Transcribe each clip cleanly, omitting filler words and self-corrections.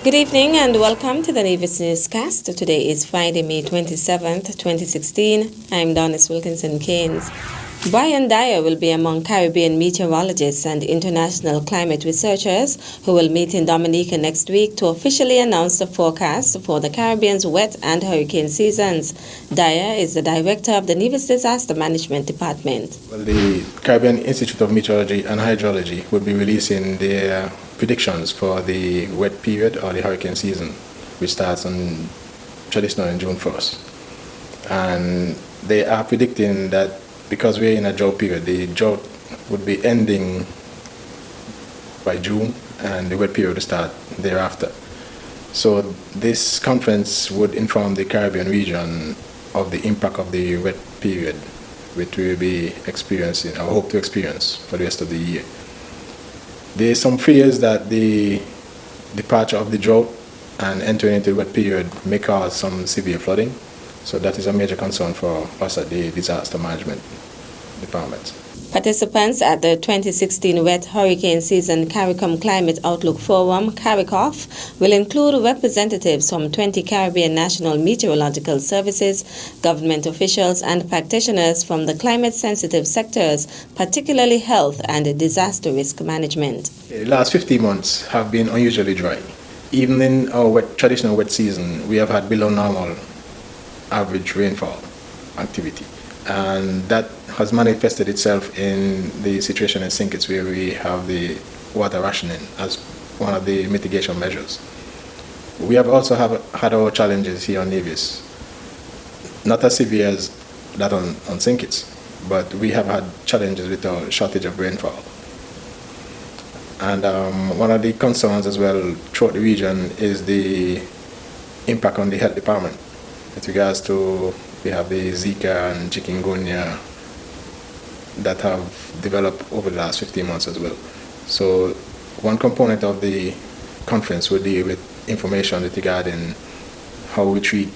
Good evening and welcome to the Nevis Newscast. Today is Friday, May 27th, 2016. I'm Donis Wilkinson Keynes. Brian Dyer will be among Caribbean meteorologists and international climate researchers who will meet in Dominica next week to officially announce the forecast for the Caribbean's wet and hurricane seasons. Dyer is the director of the Nevis Disaster Management Department. Well, the Caribbean Institute of Meteorology and Hydrology will be releasing their predictions for the wet period or the hurricane season, which starts on traditionally on June 1st. And they are predicting that because we're in a drought period, the drought would be ending by June and the wet period will start thereafter. So this conference would inform the Caribbean region of the impact of the wet period, which we will be experiencing, or hope to experience for the rest of the year. There are some fears that the departure of the drought and entering into the wet period may cause some severe flooding. So that is a major concern for us at the Disaster Management Department. Participants at the 2016 Wet Hurricane Season CARICOM Climate Outlook Forum, CARICOF, will include representatives from 20 Caribbean National Meteorological Services, government officials, and practitioners from the climate-sensitive sectors, particularly health and disaster risk management. The last 50 months have been unusually dry. Even in our traditional wet season, we have had below normal average rainfall activity, and that has manifested itself in the situation in St. Kitts where we have the water rationing as one of the mitigation measures. We have also had our challenges here on Nevis, not as severe as that on St. Kitts, but we have had challenges with our shortage of rainfall. And one of the concerns as well throughout the region is the impact on the health department. With regards to, we have the Zika and chikungunya that have developed over the last 15 months as well. So one component of the conference will deal with information regarding how we treat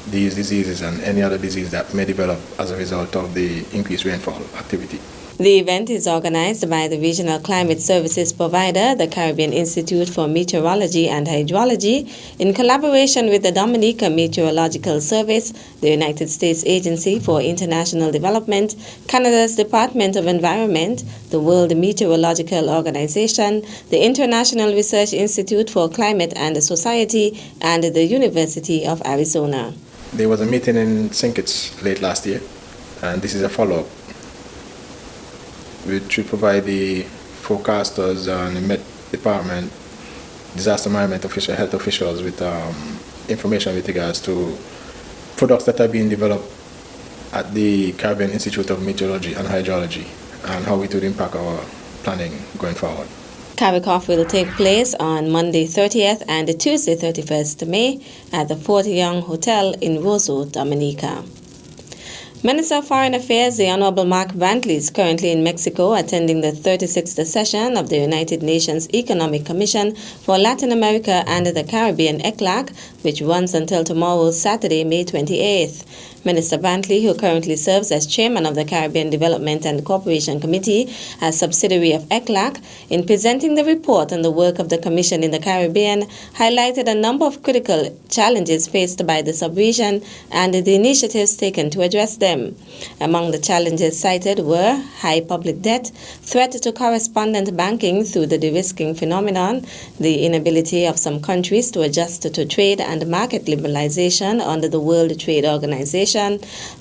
these diseases and any other disease that may develop as a result of the increased rainfall activity. The event is organized by the regional climate services provider, the Caribbean Institute for Meteorology and Hydrology, in collaboration with the Dominica Meteorological Service, the United States Agency for International Development, Canada's Department of Environment, the World Meteorological Organization, the International Research Institute for Climate and Society, and the University of Arizona. There was a meeting in St. Kitts late last year, and this is a follow-up, which will provide the forecasters and the Met Department, disaster management officials, health officials with information with regards to products that are being developed at the Caribbean Institute of Meteorology and Hydrology and how it would impact our planning going forward. CARICOF will take place on Monday 30th and Tuesday 31st May at the Fort Young Hotel in Roseau, Dominica. Minister of Foreign Affairs, the Honorable Mark Brantley, is currently in Mexico attending the 36th session of the United Nations Economic Commission for Latin America and the Caribbean, ECLAC, which runs until tomorrow, Saturday, May 28th. Minister Brantley, who currently serves as chairman of the Caribbean Development and Cooperation Committee, a subsidiary of ECLAC, in presenting the report on the work of the Commission in the Caribbean, highlighted a number of critical challenges faced by the sub-region and the initiatives taken to address them. Among the challenges cited were high public debt, threat to correspondent banking through the de-risking phenomenon, the inability of some countries to adjust to trade and market liberalization under the World Trade Organization,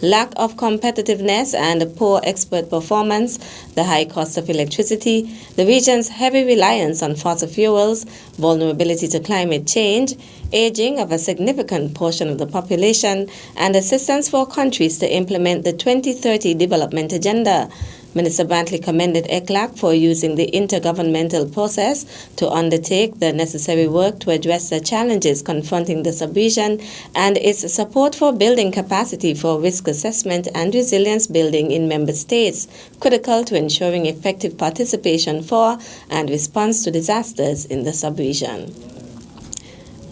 lack of competitiveness and poor export performance, the high cost of electricity, the region's heavy reliance on fossil fuels, vulnerability to climate change, aging of a significant portion of the population, and assistance for countries to implement the 2030 Development Agenda. Minister Brantley commended ECLAC for using the intergovernmental process to undertake the necessary work to address the challenges confronting the sub-region and its support for building capacity for risk assessment and resilience building in member states, critical to ensuring effective participation for and response to disasters in the sub-region.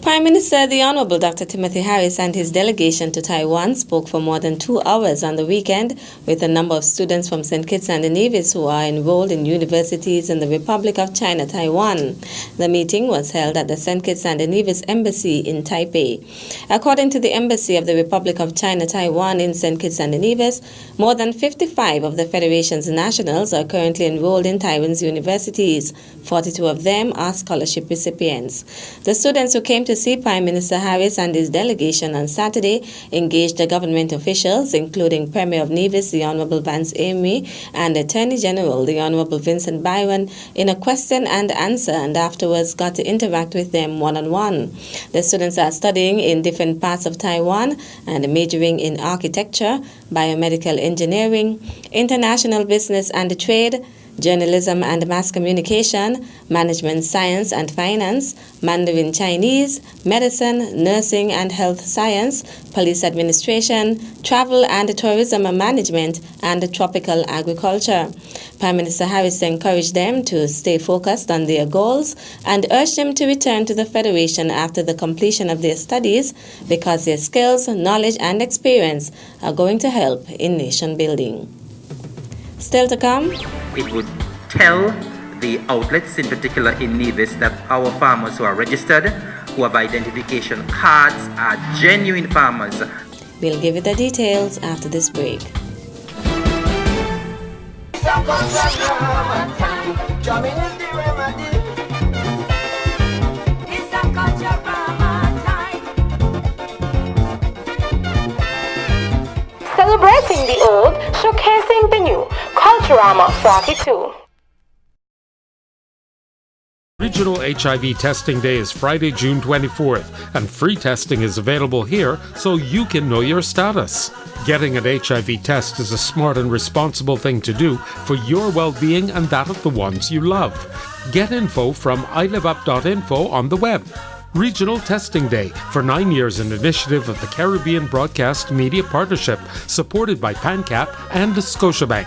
Prime Minister the Honorable Dr. Timothy Harris and his delegation to Taiwan spoke for more than 2 hours on the weekend with a number of students from St. Kitts and Nevis who are enrolled in universities in the Republic of China, Taiwan. The meeting was held at the St. Kitts and Nevis Embassy in Taipei. According to the Embassy of the Republic of China, Taiwan in St. Kitts and Nevis, more than 55 of the Federation's nationals are currently enrolled in Taiwan's universities. 42 of them are scholarship recipients. The students who came to see Prime Minister Harris and his delegation on Saturday engaged the government officials, including Premier of Nevis, the Honorable Vance Amy, and Attorney General, the Honorable Vincent Byron, in a question and answer, and afterwards got to interact with them one-on-one. The students are studying in different parts of Taiwan and majoring in architecture, biomedical engineering, international business and trade, journalism and mass communication, management science and finance, Mandarin Chinese, medicine, nursing and health science, police administration, travel and tourism management, and tropical agriculture. Prime Minister Harris encouraged them to stay focused on their goals and urged them to return to the Federation after the completion of their studies because their skills, knowledge and experience are going to help in nation building. Still to come, it would tell the outlets, in particular in Nevis, that our farmers who are registered, who have identification cards, are genuine farmers. We'll give you the details after this break. Celebrating the old, showcasing the new. Culturama 42. Regional HIV Testing Day is Friday, June 24th, and free testing is available here so you can know your status. Getting an HIV test is a smart and responsible thing to do for your well-being and that of the ones you love. Get info from iliveup.info on the web. Regional Testing Day for 9 years, an initiative of the Caribbean Broadcast Media Partnership, supported by PANCAP and Scotiabank.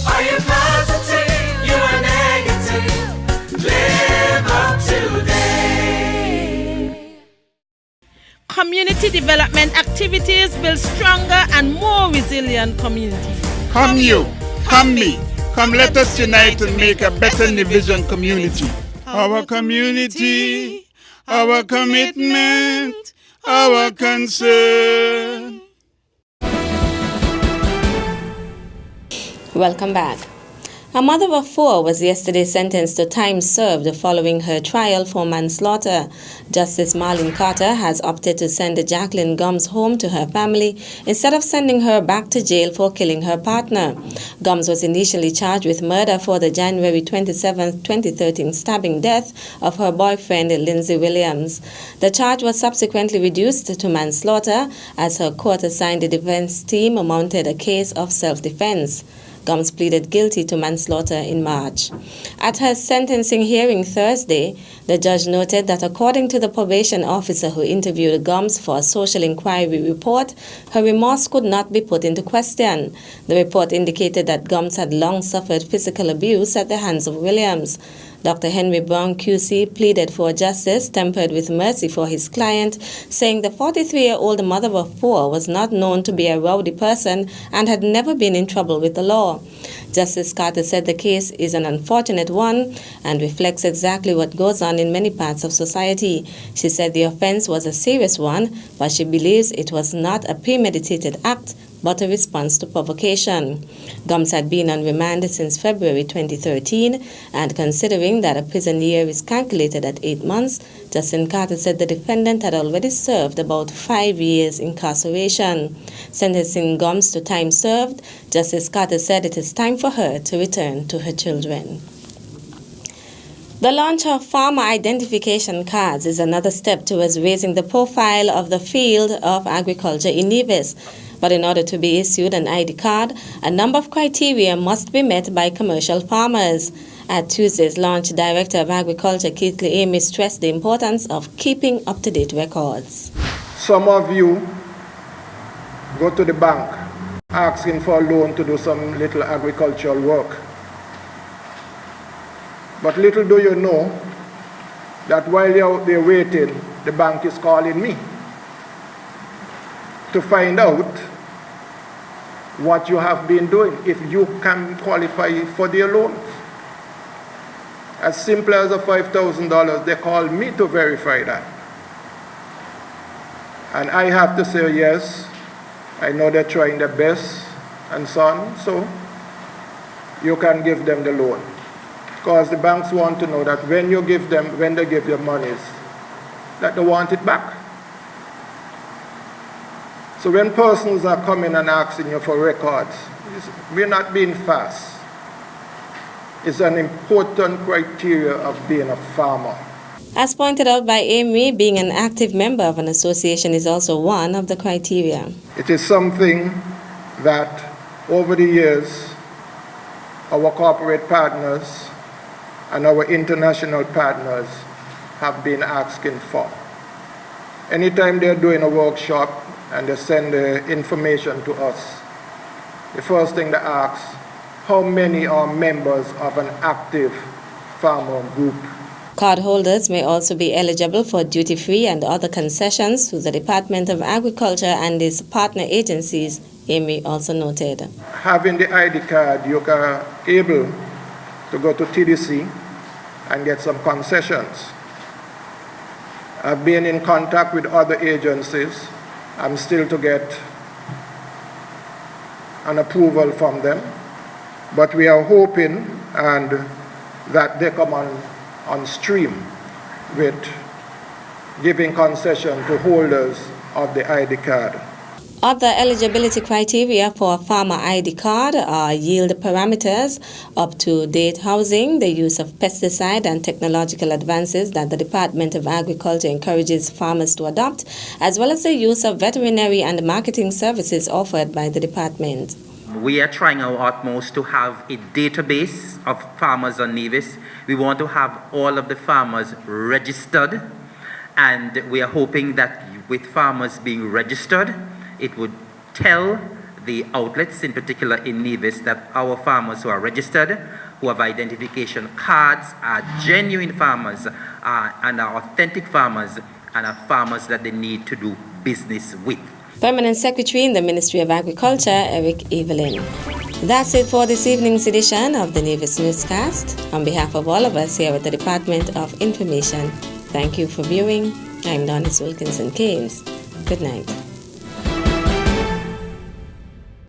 Are you positive? You are negative. Live up today. Community development activities build stronger and more resilient communities. Come you, come me, come let us unite and make a better Division community. Our community, our commitment, our concern. Welcome back. A mother of 4 was yesterday sentenced to time served following her trial for manslaughter. Justice Marlene Carter has opted to send Jacqueline Gomes home to her family instead of sending her back to jail for killing her partner. Gomes was initially charged with murder for the January 27, 2013 stabbing death of her boyfriend Lindsay Williams. The charge was subsequently reduced to manslaughter as her court-assigned defense team mounted a case of self-defense. Gomes pleaded guilty to manslaughter in March. At her sentencing hearing Thursday, the judge noted that according to the probation officer who interviewed Gomes for a social inquiry report, her remorse could not be put into question. The report indicated that Gomes had long suffered physical abuse at the hands of Williams. Dr. Henry Brown QC pleaded for justice tempered with mercy for his client, saying the 43-year-old mother of 4 was not known to be a rowdy person and had never been in trouble with the law. Justice Carter said the case is an unfortunate one and reflects exactly what goes on in many parts of society. She said the offense was a serious one, but she believes it was not a premeditated act, but a response to provocation. Gomes had been on remand since February 2013, and considering that a prison year is calculated at 8 months, Justice Carter said the defendant had already served about 5 years incarceration. Sentencing Gomes to time served, Justice Carter said it is time for her to return to her children. The launch of farmer identification cards is another step towards raising the profile of the field of agriculture in Nevis. But in order to be issued an ID card, a number of criteria must be met by commercial farmers. At Tuesday's launch, Director of Agriculture Keithley Amy stressed the importance of keeping up-to-date records. Some of you go to the bank asking for a loan to do some little agricultural work. But little do you know that while you're out there waiting, the bank is calling me to find out what you have been doing, if you can qualify for their loans. As simple as a $5,000, they call me to verify that. And I have to say, yes, I know they're trying their best and so on, so you can give them the loan. Because the banks want to know that when they give them monies, that they want it back. So when persons are coming and asking you for records, we're not being fast. It's an important criteria of being a farmer. As pointed out by Amy, being an active member of an association is also one of the criteria. It is something that over the years, our corporate partners and our international partners have been asking for. Anytime they're doing a workshop and they send the information to us, the first thing they ask, how many are members of an active farmer group? Cardholders may also be eligible for duty-free and other concessions through the Department of Agriculture and its partner agencies, Amy also noted. Having the ID card, you are able to go to TDC and get some concessions. I've been in contact with other agencies. I'm still to get an approval from them, but we are hoping and that they come on stream with giving concession to holders of the ID card. Other eligibility criteria for a farmer ID card are yield parameters, up-to-date housing, the use of pesticide and technological advances that the Department of Agriculture encourages farmers to adopt, as well as the use of veterinary and marketing services offered by the department. We are trying our utmost to have a database of farmers on Nevis. We want to have all of the farmers registered, and we are hoping that with farmers being registered, it would tell the outlets, in particular in Nevis, that our farmers who are registered, who have identification cards, are genuine farmers and are authentic farmers and are farmers that they need to do business with. Permanent Secretary in the Ministry of Agriculture, Eric Evelyn. That's it for this evening's edition of the Nevis Newscast. On behalf of all of us here at the Department of Information, thank you for viewing. I'm Donis Wilkinson Keynes. Good night.